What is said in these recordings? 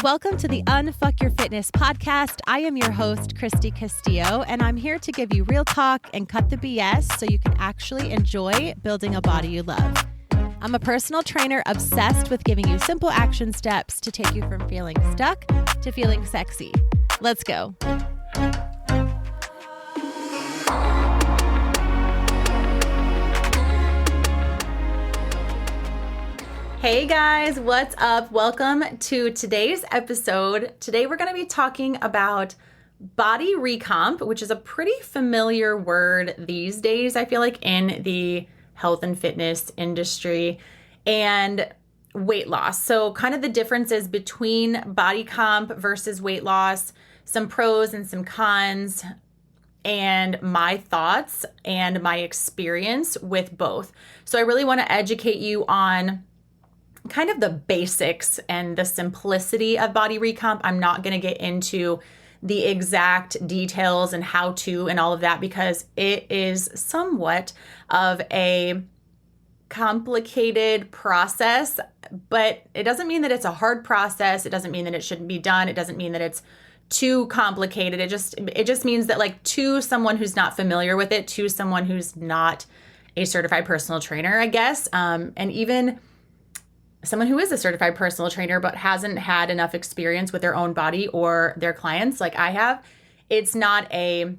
Welcome to the Unfuck Your Fitness podcast. I am your host, Christy Castillo, and I'm here to give you real talk and cut the BS so you can actually enjoy building a body you love. I'm a personal trainer obsessed with giving you simple action steps to take you from feeling stuck to feeling sexy. Let's go. Hey guys, what's up? Welcome to today's episode. Today we're going to be talking about body recomp, which is a pretty familiar word these days, I feel like, in the health and fitness industry, and weight loss. So kind of the differences between body comp versus weight loss, some pros and some cons, and my thoughts and my experience with both. So I really want to educate you on kind of the basics and the simplicity of body recomp. I'm not going to get into the exact details and how to and all of that because it is somewhat of a complicated process, but it doesn't mean that it's a hard process. It doesn't mean that it shouldn't be done. It doesn't mean that it's too complicated. It just means that, like, to someone who's not familiar with it, to someone who's not a certified personal trainer, I guess, and even someone who is a certified personal trainer but hasn't had enough experience with their own body or their clients like I have, it's something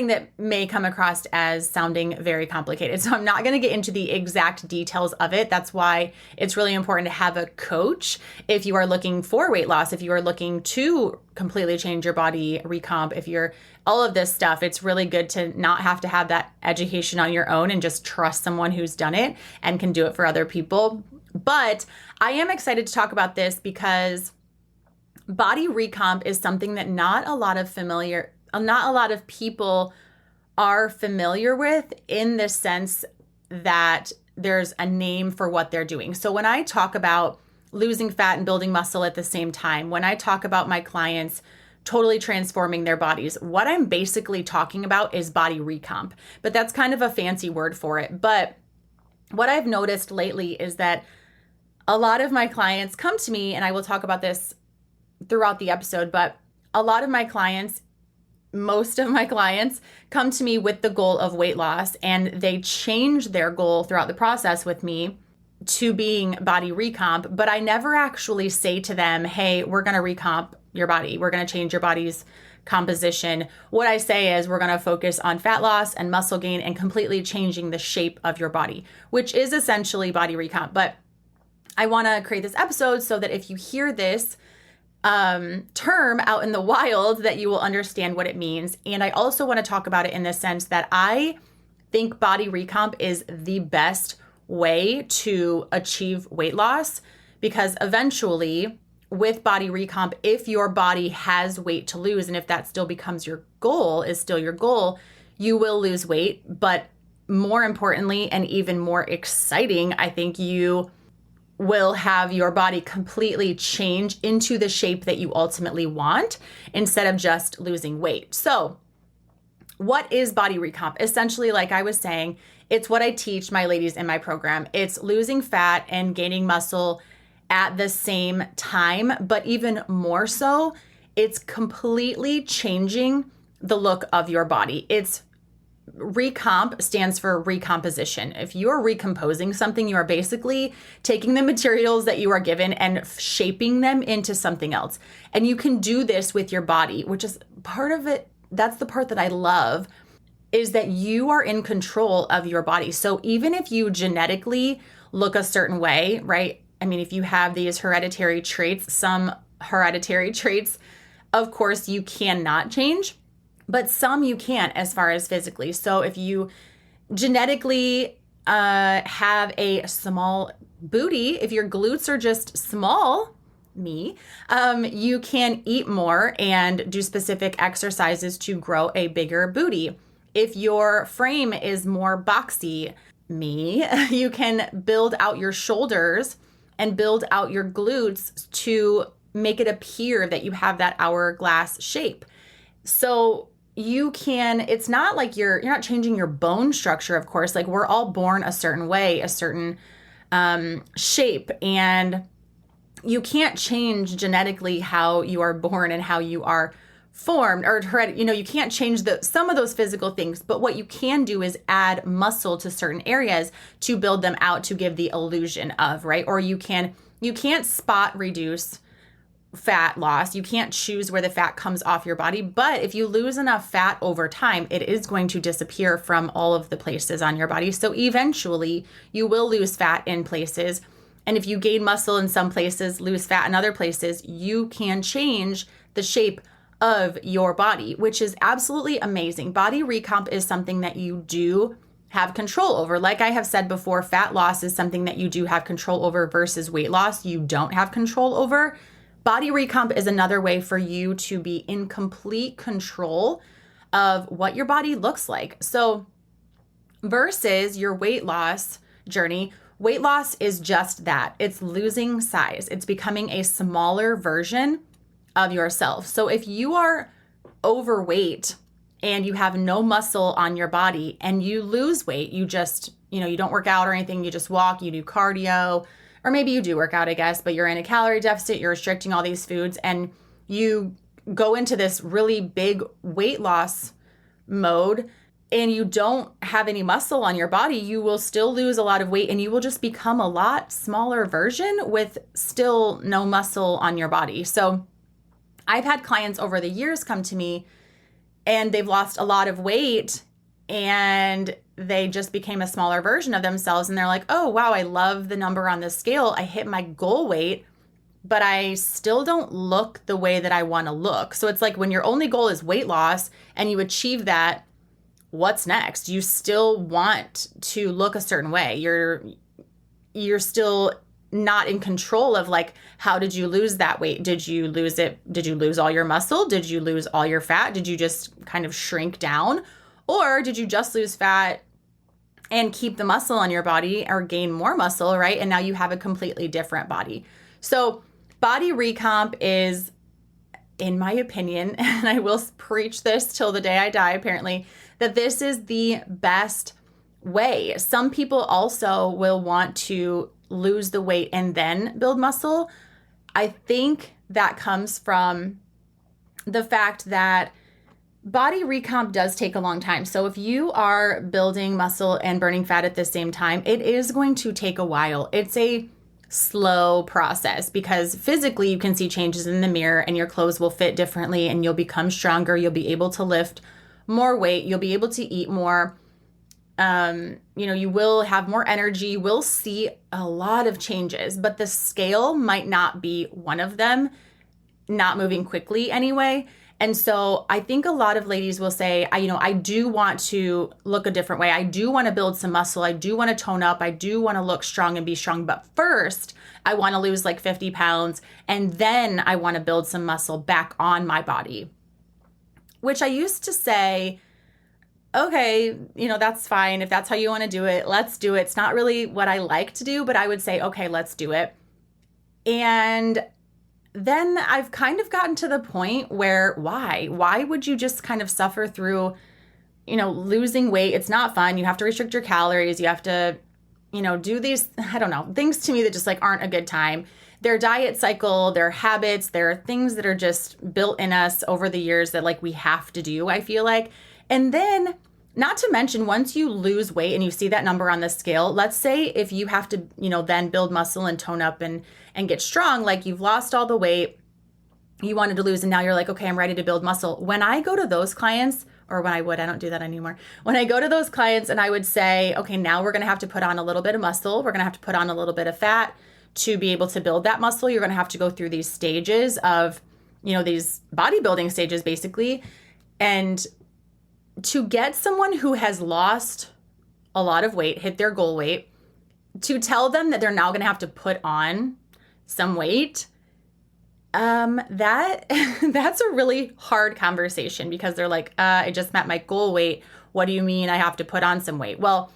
that may come across as sounding very complicated. So I'm not going to get into the exact details of it. That's why it's really important to have a coach if you are looking for weight loss, if you are looking to completely change your body, recomp, if you're all of this stuff. It's really good to not have to have that education on your own and just trust someone who's done it and can do it for other people. But I am excited to talk about this because body recomp is something that not a lot of people are familiar with, in the sense that there's a name for what they're doing. So when I talk about losing fat and building muscle at the same time, when I talk about my clients totally transforming their bodies, what I'm basically talking about is body recomp. But that's kind of a fancy word for it. But what I've noticed lately is that a lot of my clients come to me, and I will talk about this throughout the episode, but a lot of my clients, most of my clients, come to me with the goal of weight loss, and they change their goal throughout the process with me to being body recomp. But I never actually say to them, hey, we're going to recomp your body. We're going to change your body's composition. What I say is we're going to focus on fat loss and muscle gain and completely changing the shape of your body, which is essentially body recomp. But I want to create this episode so that if you hear this term out in the wild, that you will understand what it means. And I also want to talk about it in the sense that I think body recomp is the best way to achieve weight loss, because eventually with body recomp, if your body has weight to lose, and if that still becomes your goal, is still your goal, you will lose weight. But more importantly, and even more exciting, I think you will have your body completely change into the shape that you ultimately want, instead of just losing weight. So what is body recomp? Essentially, like I was saying, it's what I teach my ladies in my program. It's losing fat and gaining muscle at the same time, but even more so, it's completely changing the look of your body. Recomp stands for recomposition. If you are recomposing something, you are basically taking the materials that you are given and shaping them into something else. And you can do this with your body, which is part of it. That's the part that I love, is that you are in control of your body. So even if you genetically look a certain way, right? I mean, if you have these hereditary traits, some hereditary traits, of course, you cannot change. But some you can, as far as physically. So if you genetically have a small booty, if your glutes are just small, you can eat more and do specific exercises to grow a bigger booty. If your frame is more boxy, you can build out your shoulders and build out your glutes to make it appear that you have that hourglass shape. So you can, it's not like you're not changing your bone structure, of course. Like, we're all born a certain way, a certain shape. And you can't change genetically how you are born and how you are formed, or you can't change some of those physical things, but what you can do is add muscle to certain areas to build them out, to give the illusion of, right? Or you can't spot reduce fat loss. You can't choose where the fat comes off your body, but if you lose enough fat over time, it is going to disappear from all of the places on your body. So eventually you will lose fat in places. And if you gain muscle in some places, lose fat in other places, you can change the shape of your body, which is absolutely amazing. Body recomp is something that you do have control over. Like I have said before, fat loss is something that you do have control over versus weight loss you don't have control over. Body recomp is another way for you to be in complete control of what your body looks like. So versus your weight loss journey, weight loss is just that. It's losing size. It's becoming a smaller version of yourself. So if you are overweight and you have no muscle on your body and you lose weight, you just, you don't work out or anything, you just walk, you do cardio, or maybe you do work out, I guess, but you're in a calorie deficit, you're restricting all these foods, and you go into this really big weight loss mode and you don't have any muscle on your body, you will still lose a lot of weight and you will just become a lot smaller version with still no muscle on your body. So I've had clients over the years come to me and they've lost a lot of weight and they just became a smaller version of themselves. And they're like, oh, wow, I love the number on the scale. I hit my goal weight, but I still don't look the way that I want to look. So it's like when your only goal is weight loss and you achieve that, what's next? You still want to look a certain way. You're still not in control of like, how did you lose that weight? Did you lose it? Did you lose all your muscle? Did you lose all your fat? Did you just kind of shrink down? Or did you just lose fat and keep the muscle on your body or gain more muscle, right? And now you have a completely different body. So body recomp is, in my opinion, and I will preach this till the day I die apparently, that this is the best way. Some people also will want to lose the weight and then build muscle. I think that comes from the fact that body recomp does take a long time. So if you are building muscle and burning fat at the same time, it is going to take a while. It's a slow process because physically you can see changes in the mirror and your clothes will fit differently and you'll become stronger. You'll be able to lift more weight. You'll be able to eat more. You will have more energy. You will see a lot of changes, but the scale might not be one of them, not moving quickly anyway. And so I think a lot of ladies will say, I do want to look a different way. I do want to build some muscle. I do want to tone up. I do want to look strong and be strong. But first, I want to lose like 50 pounds. And then I want to build some muscle back on my body, which I used to say, okay, that's fine. If that's how you want to do it, let's do it. It's not really what I like to do, but I would say, okay, let's do it. And then I've kind of gotten to the point where why would you just kind of suffer through, losing weight? It's not fun. You have to restrict your calories. You have to, do these, things to me that just like aren't a good time. Their diet cycle, their habits, there are things that are just built in us over the years that like we have to do, I feel like. And then not to mention, once you lose weight and you see that number on the scale, let's say if you have to, then build muscle and tone up and get strong, like you've lost all the weight you wanted to lose and now you're like, okay, I'm ready to build muscle. When I go to those clients, or I don't do that anymore. When I go to those clients and I would say, okay, now we're going to have to put on a little bit of muscle. We're going to have to put on a little bit of fat to be able to build that muscle. You're going to have to go through these stages of, these bodybuilding stages basically. And to get someone who has lost a lot of weight, hit their goal weight, to tell them that they're now going to have to put on some weight, that's a really hard conversation because they're like, I just met my goal weight. What do you mean I have to put on some weight? Well,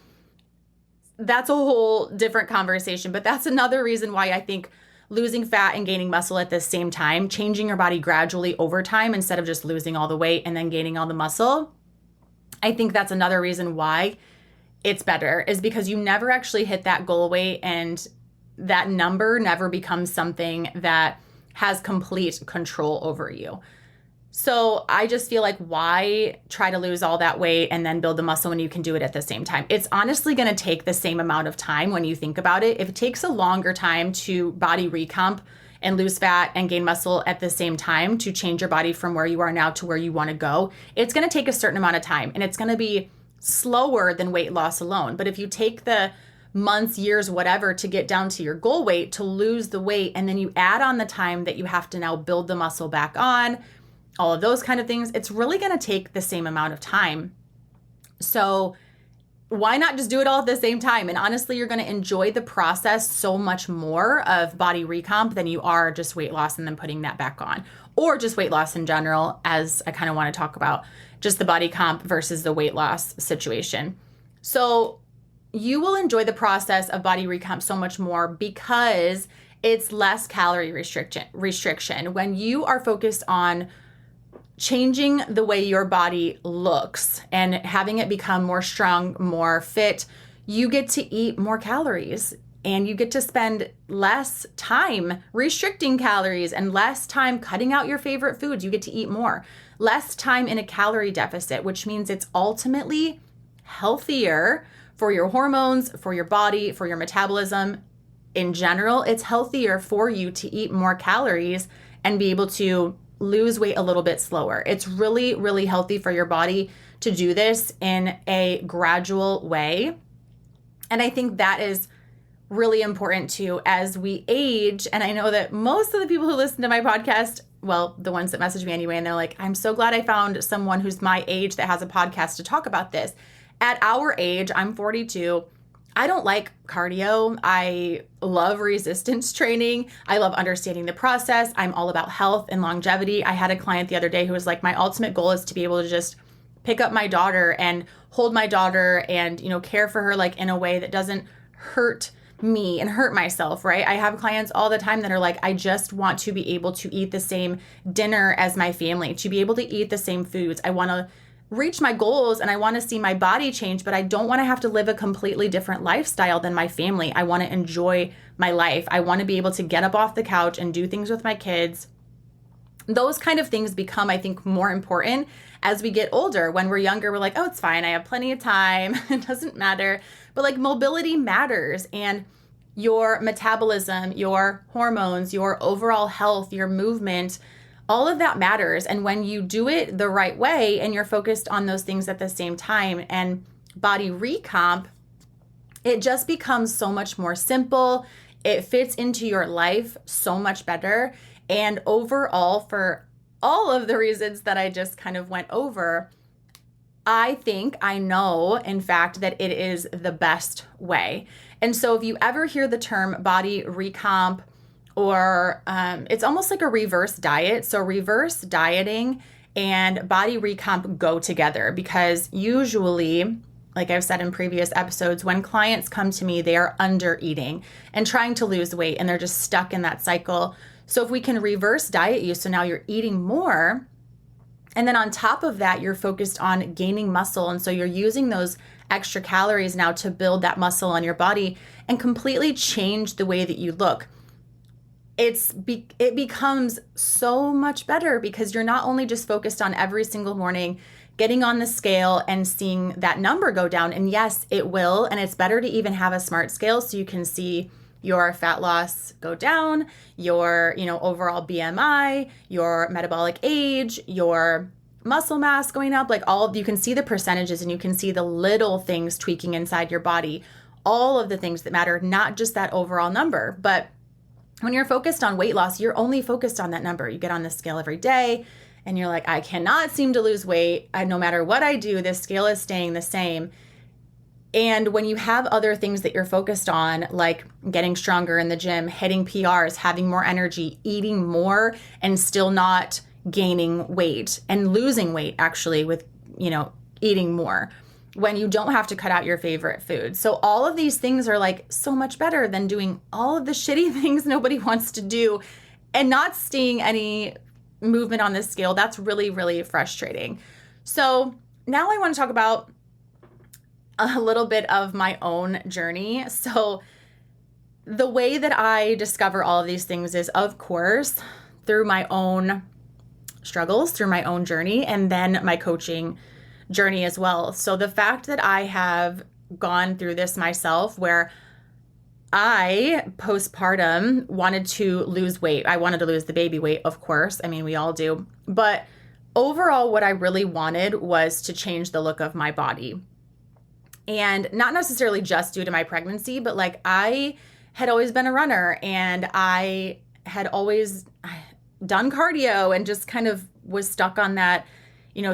that's a whole different conversation, but that's another reason why I think losing fat and gaining muscle at the same time, changing your body gradually over time instead of just losing all the weight and then gaining all the muscle, I think that's another reason why it's better, is because you never actually hit that goal weight and that number never becomes something that has complete control over you. So I just feel like, why try to lose all that weight and then build the muscle when you can do it at the same time? It's honestly going to take the same amount of time when you think about it. If it takes a longer time to body recomp and lose fat and gain muscle at the same time, to change your body from where you are now to where you want to go, it's going to take a certain amount of time, and it's going to be slower than weight loss alone. But if you take the months, years, whatever, to get down to your goal weight, to lose the weight, and then you add on the time that you have to now build the muscle back on, all of those kind of things, it's really going to take the same amount of time. So why not just do it all at the same time? And honestly, you're going to enjoy the process so much more of body recomp than you are just weight loss and then putting that back on, or just weight loss in general, as I kind of want to talk about just the body comp versus the weight loss situation. So you will enjoy the process of body recomp so much more because it's less calorie restriction. When you are focused on changing the way your body looks and having it become more strong, more fit, you get to eat more calories, and you get to spend less time restricting calories and less time cutting out your favorite foods. You get to eat more, less time in a calorie deficit, which means it's ultimately healthier for your hormones, for your body, for your metabolism. In general, it's healthier for you to eat more calories and be able to lose weight a little bit slower. It's really, really healthy for your body to do this in a gradual way. And I think that is really important too as we age. And I know that most of the people who listen to my podcast, well, the ones that message me anyway, and they're like, I'm so glad I found someone who's my age that has a podcast to talk about this. At our age, I'm 42. I don't like cardio. I love resistance training. I love understanding the process. I'm all about health and longevity. I had a client the other day who was like, my ultimate goal is to be able to just pick up my daughter and hold my daughter and, care for her like in a way that doesn't hurt me and hurt myself, right? I have clients all the time that are like, I just want to be able to eat the same dinner as my family, to be able to eat the same foods. I want to reach my goals and I want to see my body change, but I don't want to have to live a completely different lifestyle than my family. I want to enjoy my life. I want to be able to get up off the couch and do things with my kids. Those kind of things become, I think, more important as we get older. When we're younger, we're like, oh, it's fine. I have plenty of time. It doesn't matter. But like, mobility matters, and your metabolism, your hormones, your overall health, your movement, all of that matters. And when you do it the right way and you're focused on those things at the same time, and body recomp, it just becomes so much more simple. It fits into your life so much better. And overall, for all of the reasons that I just kind of went over, I know, in fact, that it is the best way. And so if you ever hear the term body recomp, or it's almost like a reverse diet. So reverse dieting and body recomp go together, because usually, like I've said in previous episodes, when clients come to me, they are under eating and trying to lose weight, and they're just stuck in that cycle. So if we can reverse diet you, so now you're eating more, and then on top of that, you're focused on gaining muscle. And so you're using those extra calories now to build that muscle on your body and completely change the way that you look. It becomes so much better, because you're not only just focused on every single morning getting on the scale and seeing that number go down. And yes, it will. And it's better to even have a smart scale so you can see your fat loss go down, your, overall BMI, your metabolic age, your muscle mass going up, you can see the percentages, and you can see the little things tweaking inside your body, all of the things that matter, not just that overall number. But when you're focused on weight loss, you're only focused on that number. You get on the scale every day and you're like, I cannot seem to lose weight. No matter what I do, this scale is staying the same. And when you have other things that you're focused on, like getting stronger in the gym, hitting PRs, having more energy, eating more, and still not gaining weight and losing weight actually with, eating more, when you don't have to cut out your favorite food. So all of these things are like so much better than doing all of the shitty things nobody wants to do and not seeing any movement on this scale. That's really, really frustrating. So now I want to talk about a little bit of my own journey. So the way that I discover all of these things is, of course, through my own struggles, through my own journey, and then my coaching journey as well. So the fact that I have gone through this myself, where I, postpartum, wanted to lose weight. I wanted to lose the baby weight, of course. I mean, we all do. But overall, what I really wanted was to change the look of my body. And not necessarily just due to my pregnancy, but like I had always been a runner, and I had always done cardio and just kind of was stuck on that,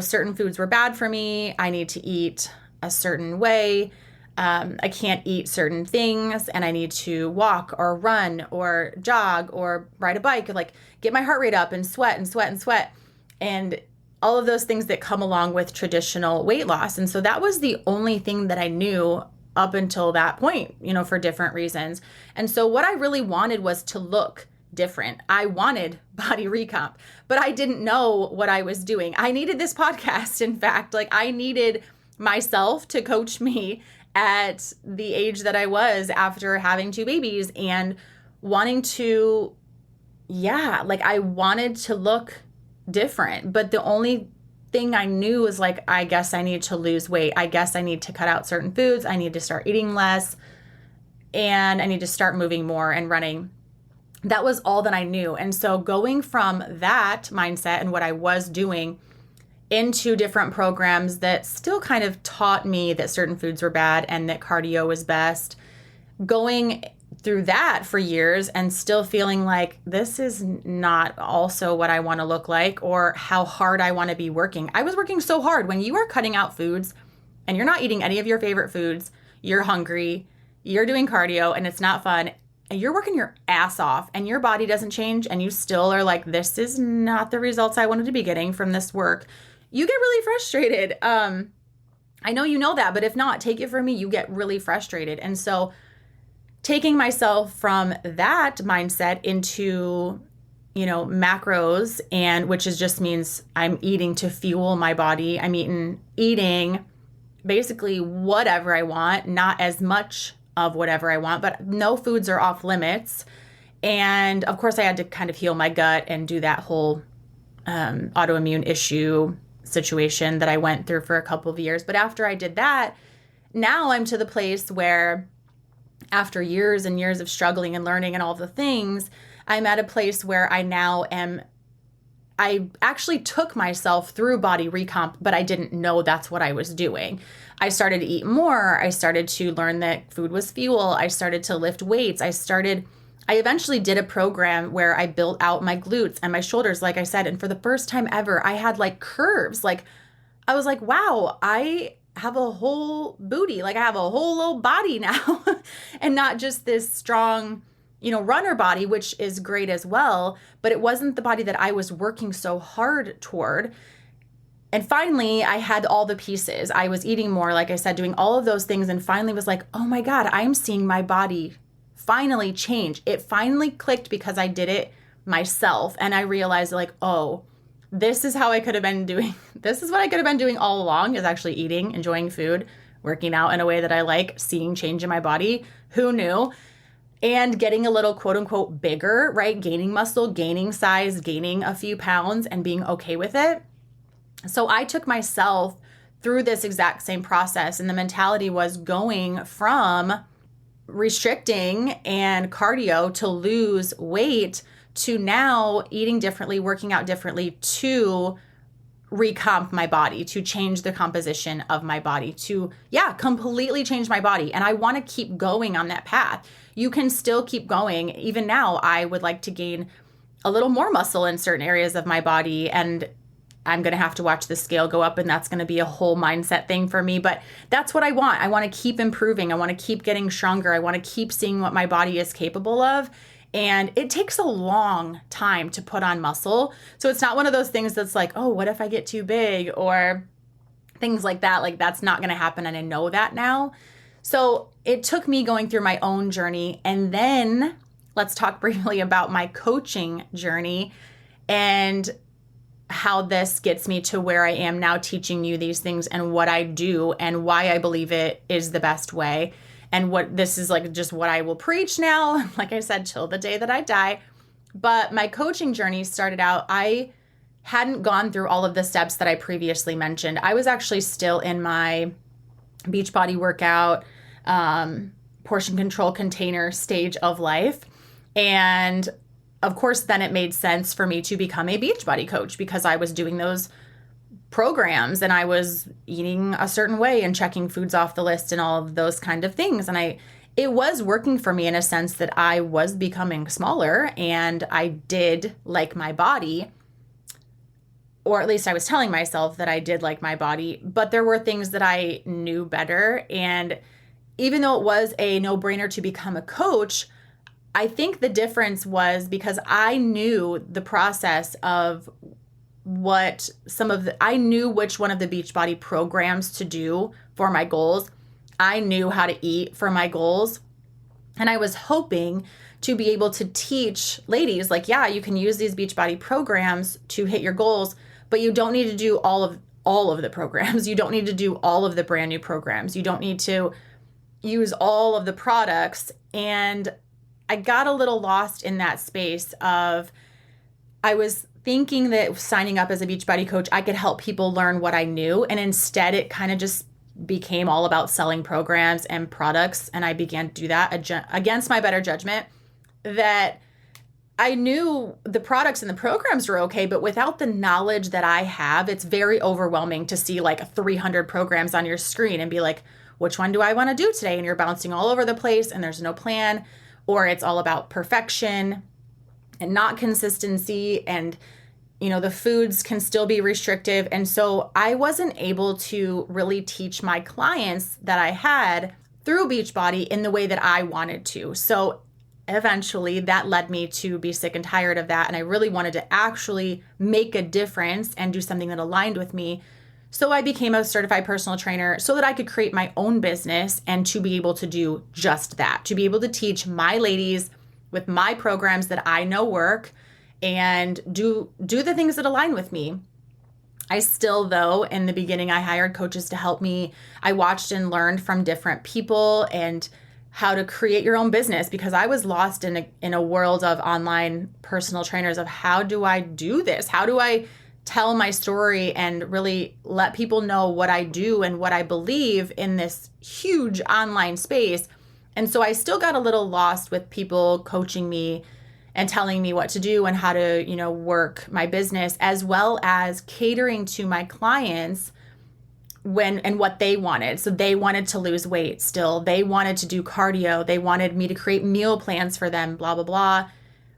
certain foods were bad for me. I need to eat a certain way. I can't eat certain things, and I need to walk or run or jog or ride a bike, like get my heart rate up and sweat and sweat and sweat, and all of those things that come along with traditional weight loss. And so that was the only thing that I knew up until that point, for different reasons. And so what I really wanted was to look different. I wanted body recomp, but I didn't know what I was doing. I needed this podcast. In fact, like I needed myself to coach me at the age that I was after having 2 babies and wanting to, I wanted to look different. But the only thing I knew was like, I guess I need to lose weight. I guess I need to cut out certain foods. I need to start eating less, and I need to start moving more and running. That was all that I knew. And so going from that mindset and what I was doing into different programs that still kind of taught me that certain foods were bad and that cardio was best, going through that for years and still feeling like this is not also what I want to look like or how hard I want to be working. I was working so hard. When you are cutting out foods and you're not eating any of your favorite foods, you're hungry, you're doing cardio and it's not fun, and you're working your ass off and your body doesn't change and you still are like, this is not the results I wanted to be getting from this work, you get really frustrated. I know you know that, but if not, take it from me, you get really frustrated. And so taking myself from that mindset into, macros, and which is just means I'm eating to fuel my body. I'm eating basically whatever I want, not as much of whatever I want, but no foods are off limits. And of course I had to kind of heal my gut and do that whole autoimmune issue situation that I went through for a couple of years. But after I did that, now I'm to the place where after years and years of struggling and learning and all of the things, I'm at a place where I actually took myself through body recomp, but I didn't know that's what I was doing. I started to eat more. I started to learn that food was fuel. I started to lift weights. I eventually did a program where I built out my glutes and my shoulders, like I said. And for the first time ever, I had like curves. Like I was like, wow, I have a whole booty. Like I have a whole little body now and not just this strong, runner body, which is great as well. But it wasn't the body that I was working so hard toward. And finally, I had all the pieces. I was eating more, like I said, doing all of those things, and finally was like, oh my God, I'm seeing my body finally change. It finally clicked because I did it myself. And I realized like, oh, this is how I could have been doing. This is what I could have been doing all along, is actually eating, enjoying food, working out in a way that I like, seeing change in my body. Who knew? And getting a little quote unquote bigger, right? Gaining muscle, gaining size, gaining a few pounds and being okay with it. So I took myself through this exact same process, and the mentality was going from restricting and cardio to lose weight to now eating differently, working out differently to recomp my body, to change the composition of my body, to, completely change my body. And I want to keep going on that path. You can still keep going. Even now, I would like to gain a little more muscle in certain areas of my body, and I'm going to have to watch the scale go up, and that's going to be a whole mindset thing for me. But that's what I want. I want to keep improving. I want to keep getting stronger. I want to keep seeing what my body is capable of. And it takes a long time to put on muscle. So it's not one of those things that's like, oh, what if I get too big or things like that? Like that's not going to happen. And I know that now. So it took me going through my own journey. And then let's talk briefly about my coaching journey and how this gets me to where I am now, teaching you these things and what I do and why I believe it is the best way and what this is like just what I will preach now, like I said, till the day that I die. But my coaching journey started out, I hadn't gone through all of the steps that I previously mentioned. I was actually still in my Beachbody workout, portion control container stage of life. And of course, then it made sense for me to become a Beachbody coach because I was doing those programs and I was eating a certain way and checking foods off the list and all of those kind of things. And it was working for me in a sense that I was becoming smaller and I did like my body, or at least I was telling myself that I did like my body, but there were things that I knew better. And even though it was a no-brainer to become a coach, I think the difference was because I knew the process of I knew which one of the Beachbody programs to do for my goals. I knew how to eat for my goals. And I was hoping to be able to teach ladies like, yeah, you can use these Beachbody programs to hit your goals, but you don't need to do all of the programs. You don't need to do all of the brand new programs. You don't need to use all of the products. And I got a little lost in that space of, I was thinking that signing up as a Beachbody coach, I could help people learn what I knew. And instead it kind of just became all about selling programs and products. And I began to do that against my better judgment, that I knew the products and the programs were okay, but without the knowledge that I have, it's very overwhelming to see like 300 programs on your screen and be like, which one do I want to do today? And you're bouncing all over the place and there's no plan, or it's all about perfection and not consistency, and the foods can still be restrictive. And so I wasn't able to really teach my clients that I had through Beachbody in the way that I wanted to. So eventually that led me to be sick and tired of that. And I really wanted to actually make a difference and do something that aligned with me. So I became a certified personal trainer so that I could create my own business and to be able to do just that, to be able to teach my ladies with my programs that I know work and do the things that align with me. I still, though, in the beginning, I hired coaches to help me. I watched and learned from different people and how to create your own business, because I was lost in a world of online personal trainers of how do I do this? How do I tell my story and really let people know what I do and what I believe in this huge online space? And so I still got a little lost with people coaching me and telling me what to do and how to, work my business, as well as catering to my clients and what they wanted. So they wanted to lose weight still. They wanted to do cardio. They wanted me to create meal plans for them, blah, blah, blah,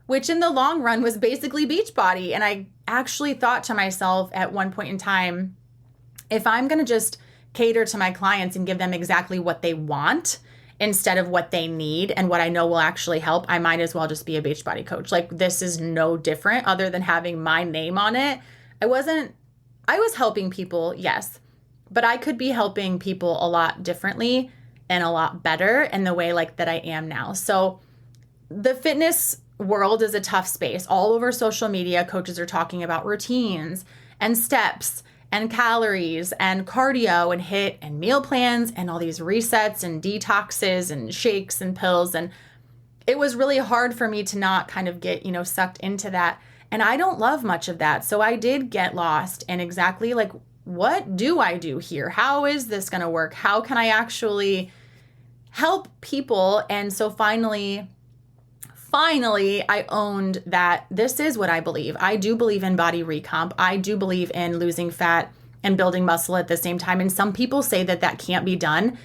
which in the long run was basically Beachbody. And I actually thought to myself at one point in time, if I'm going to just cater to my clients and give them exactly what they want instead of what they need and what I know will actually help, I might as well just be a Beachbody coach. Like, this is no different other than having my name on it. I was helping people, yes, but I could be helping people a lot differently and a lot better in the way like that I am now. So the fitness world is a tough space. All over social media, coaches are talking about routines and steps and calories and cardio and HIIT and meal plans and all these resets and detoxes and shakes and pills. And it was really hard for me to not kind of get, sucked into that. And I don't love much of that. So I did get lost in exactly like, what do I do here? How is this going to work? How can I actually help people? And so finally, I owned that this is what I believe. I do believe in body recomp. I do believe in losing fat and building muscle at the same time. And some people say that can't be done.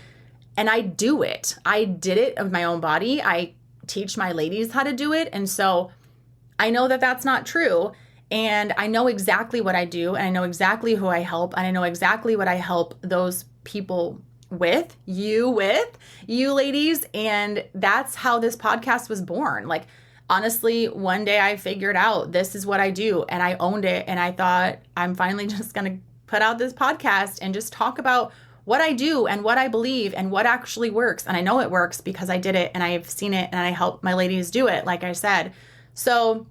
And I do it. I did it of my own body. I teach my ladies how to do it. And so I know that that's not true. And I know exactly what I do. And I know exactly who I help. And I know exactly what I help those people with you ladies. And that's how this podcast was born. Like, honestly, one day I figured out this is what I do and I owned it. And I thought, I'm finally just going to put out this podcast and just talk about what I do and what I believe and what actually works. And I know it works because I did it and I've seen it and I help my ladies do it, like I said. So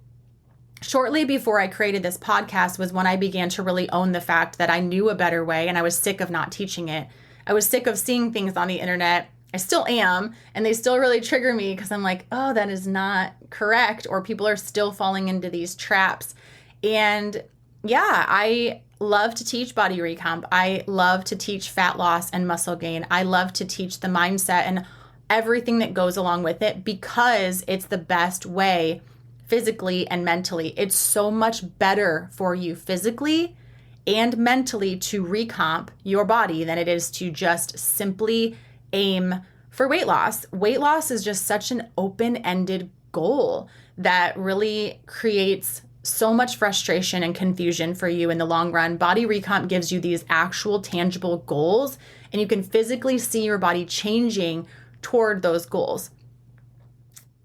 shortly before I created this podcast was when I began to really own the fact that I knew a better way and I was sick of not teaching it. I was sick of seeing things on the internet I still am, and they still really trigger me because I'm like, oh, that is not correct, or people are still falling into these traps. And yeah, I love to teach body recomp. I love to teach fat loss and muscle gain. I love to teach the mindset and everything that goes along with it because it's the best way physically and mentally. It's so much better for you physically and mentally to recomp your body than it is to just simply aim for weight loss. Weight loss is just such an open-ended goal that really creates so much frustration and confusion for you in the long run. Body recomp gives you these actual tangible goals, and you can physically see your body changing toward those goals.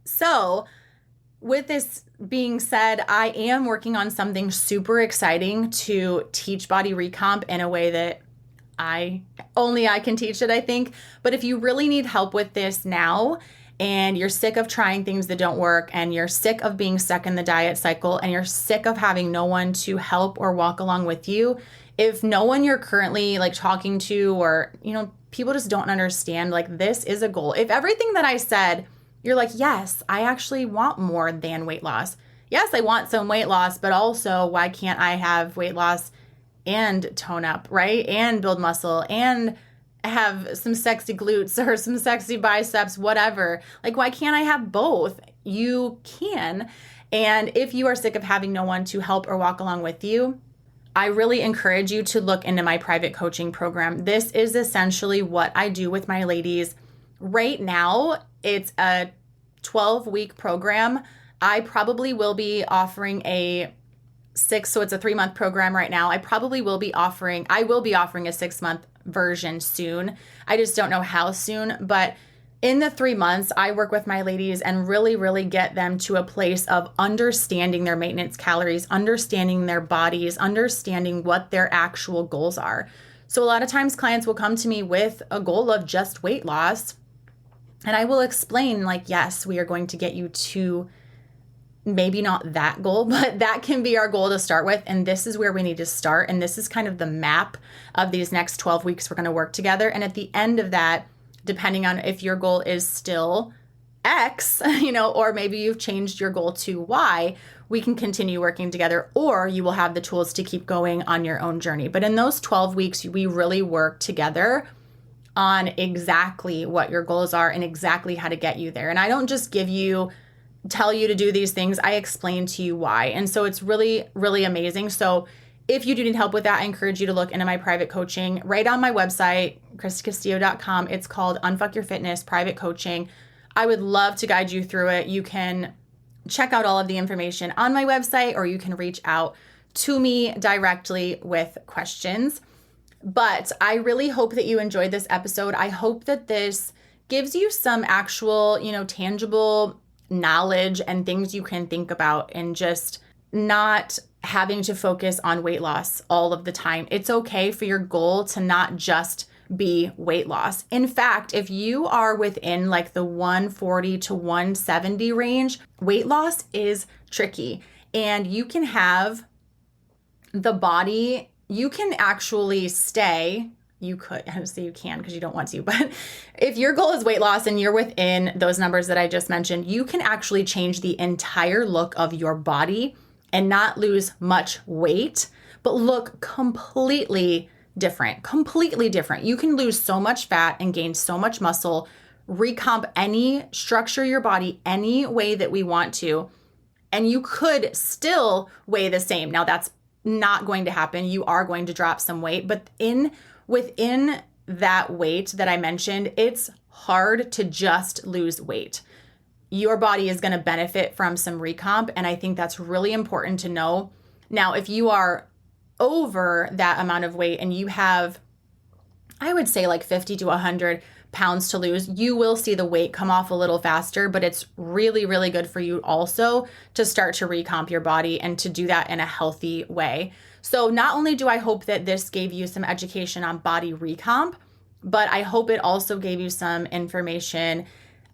So with this being said, I am working on something super exciting to teach body recomp in a way that I can teach it, I think. But if you really need help with this now, and you're sick of trying things that don't work, and you're sick of being stuck in the diet cycle, and you're sick of having no one to help or walk along with you, if no one you're currently like talking to, or, people just don't understand, like, this is a goal. If everything that I said, you're like, yes, I actually want more than weight loss. Yes, I want some weight loss, but also why can't I have weight loss and tone up, right? And build muscle and have some sexy glutes or some sexy biceps, whatever. Like, why can't I have both? You can. And if you are sick of having no one to help or walk along with you, I really encourage you to look into my private coaching program. This is essentially what I do with my ladies. Right now, it's a 12-week program. I probably will be offering so it's a 3-month program right now. I will be offering a 6-month version soon. I just don't know how soon, but in the 3 months, I work with my ladies and really, really get them to a place of understanding their maintenance calories, understanding their bodies, understanding what their actual goals are. So a lot of times clients will come to me with a goal of just weight loss, and I will explain, like, yes, we are going to get you to maybe not that goal, but that can be our goal to start with. And this is where we need to start. And this is kind of the map of these next 12 weeks we're going to work together. And at the end of that, depending on if your goal is still X, or maybe you've changed your goal to Y, we can continue working together, or you will have the tools to keep going on your own journey. But in those 12 weeks, we really work together on exactly what your goals are and exactly how to get you there. And I don't just tell you to do these things. I explain to you why. And so it's really, really amazing. So if you do need help with that, I encourage you to look into my private coaching right on my website, chriscastillo.com. It's called Unfuck Your Fitness Private Coaching. I would love to guide you through it. You can check out all of the information on my website, or you can reach out to me directly with questions. But I really hope that you enjoyed this episode. I hope that this gives you some actual, tangible knowledge and things you can think about, and just not having to focus on weight loss all of the time. It's okay for your goal to not just be weight loss. In fact, if you are within like the 140 to 170 range, weight loss is tricky, and you can have the body, you can actually stay. You could, I would say you can because you don't want to, but if your goal is weight loss and you're within those numbers that I just mentioned, you can actually change the entire look of your body and not lose much weight, but look completely different. You can lose so much fat and gain so much muscle, recomp any structure your body any way that we want to, and you could still weigh the same. Now that's not going to happen. You are going to drop some weight, but within that weight that I mentioned, it's hard to just lose weight. Your body is going to benefit from some recomp, and I think that's really important to know. Now, if you are over that amount of weight and you have, I would say like 50 to 100 pounds to lose, you will see the weight come off a little faster, but it's really, really good for you also to start to recomp your body and to do that in a healthy way. So not only do I hope that this gave you some education on body recomp, but I hope it also gave you some information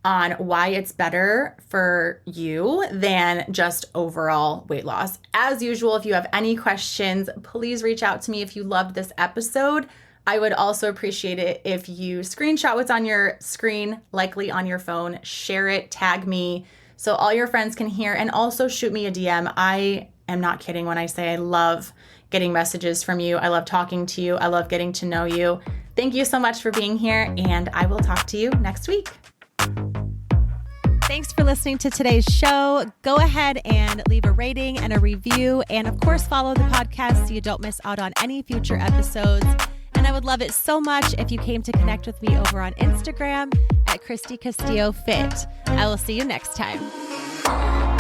on why it's better for you than just overall weight loss. As usual, if you have any questions, please reach out to me. If you loved this episode, I would also appreciate it if you screenshot what's on your screen, likely on your phone, share it, tag me, so all your friends can hear, and also shoot me a DM. I am not kidding when I say I love getting messages from you. I love talking to you. I love getting to know you. Thank you so much for being here, and I will talk to you next week. Thanks for listening to today's show. Go ahead and leave a rating and a review. And of course, follow the podcast so you don't miss out on any future episodes. And I would love it so much if you came to connect with me over on Instagram at Christy Castillo Fit. I will see you next time.